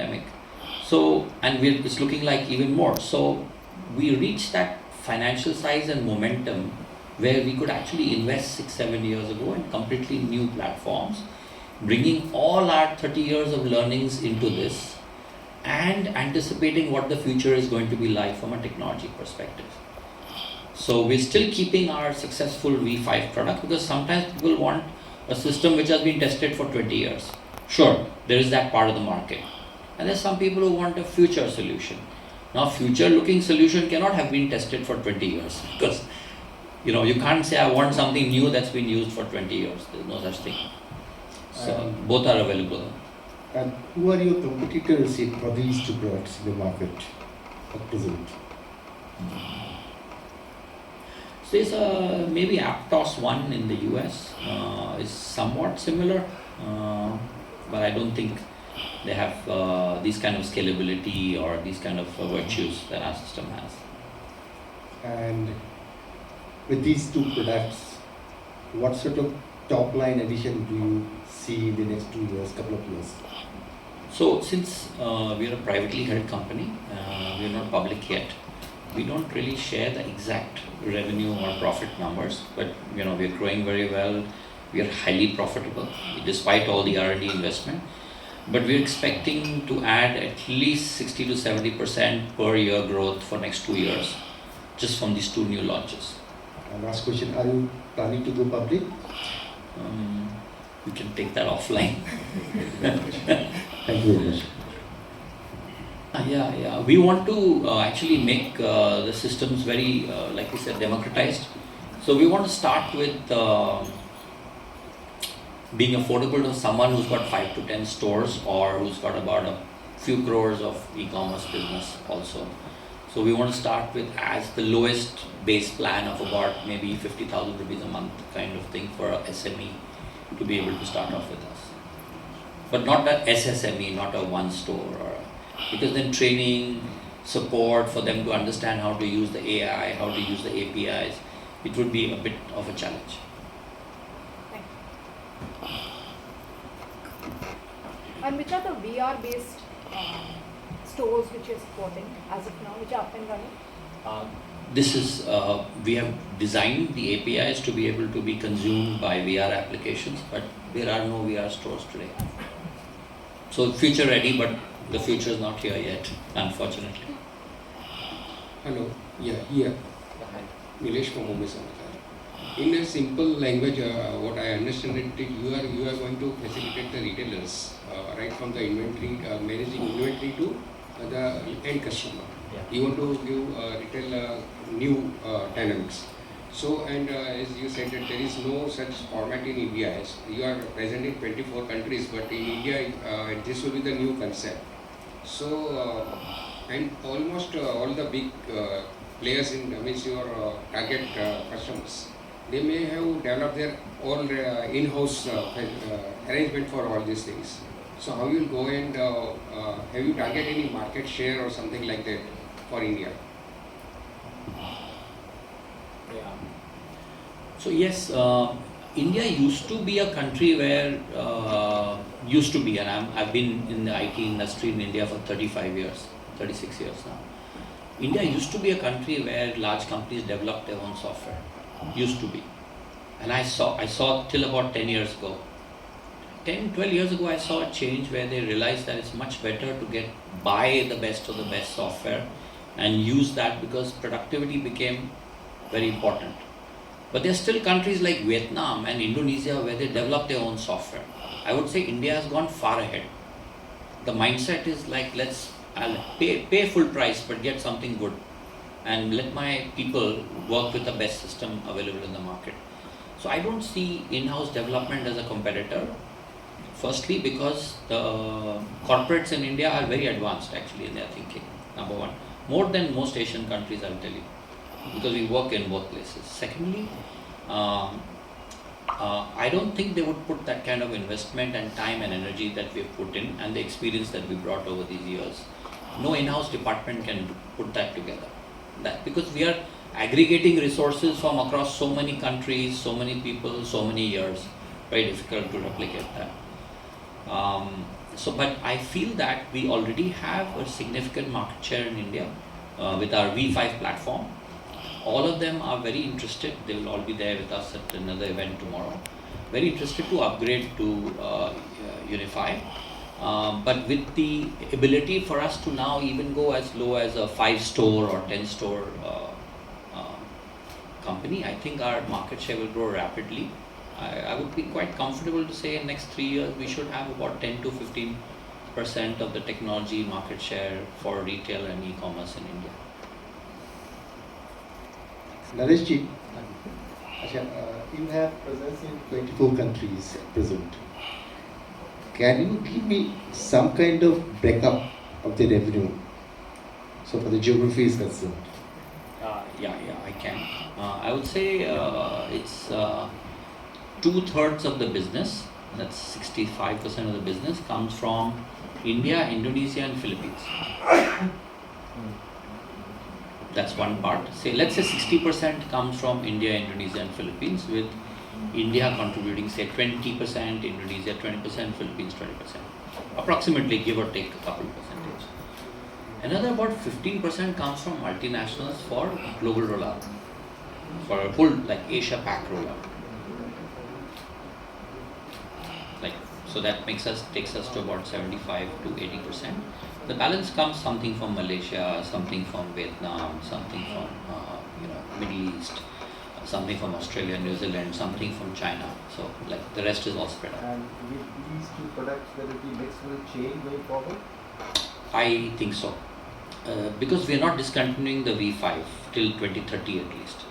pandemic. So, and it's looking like even more. So, we reached that financial size and momentum where we could actually invest 6-7 years ago in completely new platforms, bringing all our 30 years of learnings into this and anticipating what the future is going to be like from a technology perspective. So we're still keeping our successful V5 product because sometimes people want a system which has been tested for 20 years. Sure, there is that part of the market. And there's some people who want a future solution. Now, future looking solution cannot have been tested for 20 years because you can't say I want something new that's been used for 20 years. There's no such thing. So both are available. And who are your competitors for these two products in the market at present? So it's maybe Aptos one in the US is somewhat similar, but I don't think they have these kind of scalability or these kind of virtues that our system has. And with these two products, what sort of top line addition do you see in the next 2 years, couple of years? So since we are a privately held company, we are not public yet. We don't really share the exact revenue or profit numbers, but we are growing very well. We are highly profitable despite all the R&D investment. But we're expecting to add at least 60 to 70% per year growth for next 2 years, just from these two new launches. And last question, are you planning to go public? We can take that offline. Thank you very much. Yeah. We want to actually make the systems very, like we said, democratized. So we want to start with being affordable to someone who's got 5 to 10 stores or who's got about a few crores of e-commerce business also. So we want to start with as the lowest base plan of about maybe 50,000 rupees a month kind of thing for a SME to be able to start off with us. But not a SSME, not a one store, because then training, support for them to understand how to use the AI, how to use the APIs, it would be a bit of a challenge. And which are the VR-based stores which you're supporting as of now, which are up and running? This is, we have designed the APIs to be able to be consumed by VR applications, but there are no VR stores today. So future ready, but the future is not here yet, unfortunately. Hello, here. Naresh from MUMBAI. In a simple language, what I understand it, you are going to facilitate the retailers right from the inventory, managing inventory to the end customer. Yeah. You want to give retail new dynamics. So, and as you said that there is no such format in India. As you are present in 24 countries, but in India, this will be the new concept. So, and almost all the big players in your target customers, they may have developed their own in-house arrangement for all these things. So how you will go and have you target any market share or something like that for India? Yeah. So yes, India used to be a country where, and I've been in the IT industry in India for 35 years, 36 years now. India used to be a country where large companies developed their own software. Used to be. And I saw till about 10 years ago. 10, 12 years ago, I saw a change where they realized that it's much better to buy the best of the best software and use that because productivity became very important. But there are still countries like Vietnam and Indonesia where they develop their own software. I would say India has gone far ahead. The mindset is like, I'll pay full price but get something good and let my people work with the best system available in the market. So I don't see in-house development as a competitor. Firstly, because the corporates in India are very advanced actually in their thinking, number one. More than most Asian countries, I'll tell you, because we work in both places. Secondly, I don't think they would put that kind of investment and time and energy that we've put in and the experience that we brought over these years. No in-house department can put that together. Because we are aggregating resources from across so many countries, so many people, so many years. Very difficult to replicate that. But I feel that we already have a significant market share in India with our V5 platform. All of them are very interested. They will all be there with us at another event tomorrow. Very interested to upgrade to Unify. But with the ability for us to now even go as low as a 5-store or 10-store company, I think our market share will grow rapidly. I would be quite comfortable to say in next 3 years we should have about 10 to 15% of the technology market share for retail and e-commerce in India. Naresh ji, you have presence in 24 countries at present. Can you give me some kind of breakup of the revenue? So for the geography is concerned. Yeah, I can. I would say it's 2/3 of the business, that's 65% of the business, comes from India, Indonesia and Philippines. That's one part. Let's say 60% comes from India, Indonesia and Philippines, with India contributing say 20%, Indonesia 20%, Philippines 20%. Approximately, give or take a couple percentage. Another about 15% comes from multinationals for global rollout, for a full like Asia Pac rollout. So that takes us to about 75 to 80%. The balance comes something from Malaysia, something from Vietnam, something from Middle East, something from Australia, New Zealand, something from China. So like the rest is all spread out. And with these two products, whether the mix will change going forward? I think so, because we are not discontinuing the V5 till 2030 at least.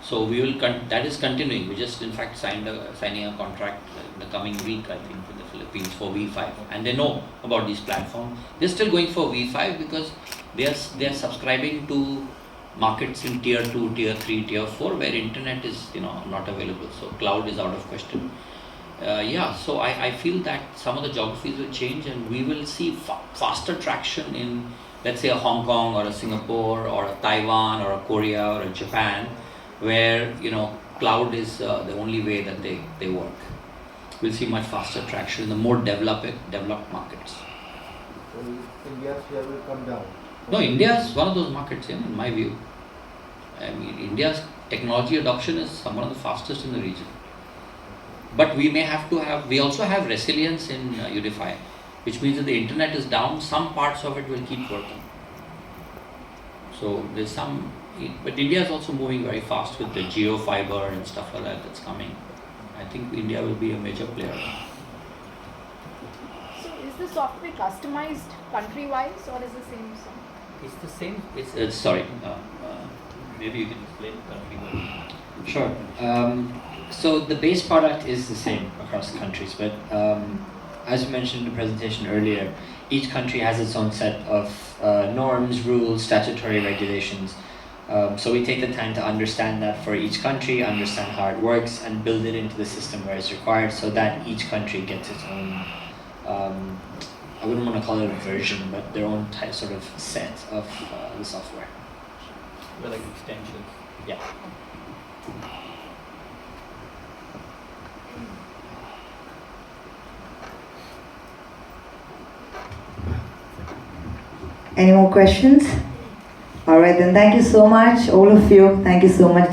So we will that is continuing. We just in fact signing a contract in the coming week, I think, with the Philippines for V5, and they know about these platforms. They're still going for V5 because they are subscribing to markets in tier 2, tier 3, tier 4 where internet is not available. So cloud is out of question. So I feel that some of the geographies will change and we will see faster traction in, let's say, a Hong Kong or a Singapore or a Taiwan or a Korea or a Japan, where cloud is the only way that they work. We'll see much faster traction in the more developed markets. So India's share will come down? No, India is one of those markets, in my view. I mean, India's technology adoption is one of the fastest in the region. But we also have resilience in Unify, which means that the internet is down, some parts of it will keep working. So there's but India is also moving very fast with the geo fiber and stuff like that that's coming. I think India will be a major player. So is the software customized country-wise or is the same? It's the same. Maybe you can explain country-wise. Sure. So the base product is the same across countries, but as you mentioned in the presentation earlier, each country has its own set of norms, rules, statutory regulations. So we take the time to understand that for each country, understand how it works, and build it into the system where it's required so that each country gets its own, I wouldn't want to call it a version, but their own sort of set of the software. Like extensions. Yeah. Any more questions? All right, then thank you so much, all of you. Thank you so much.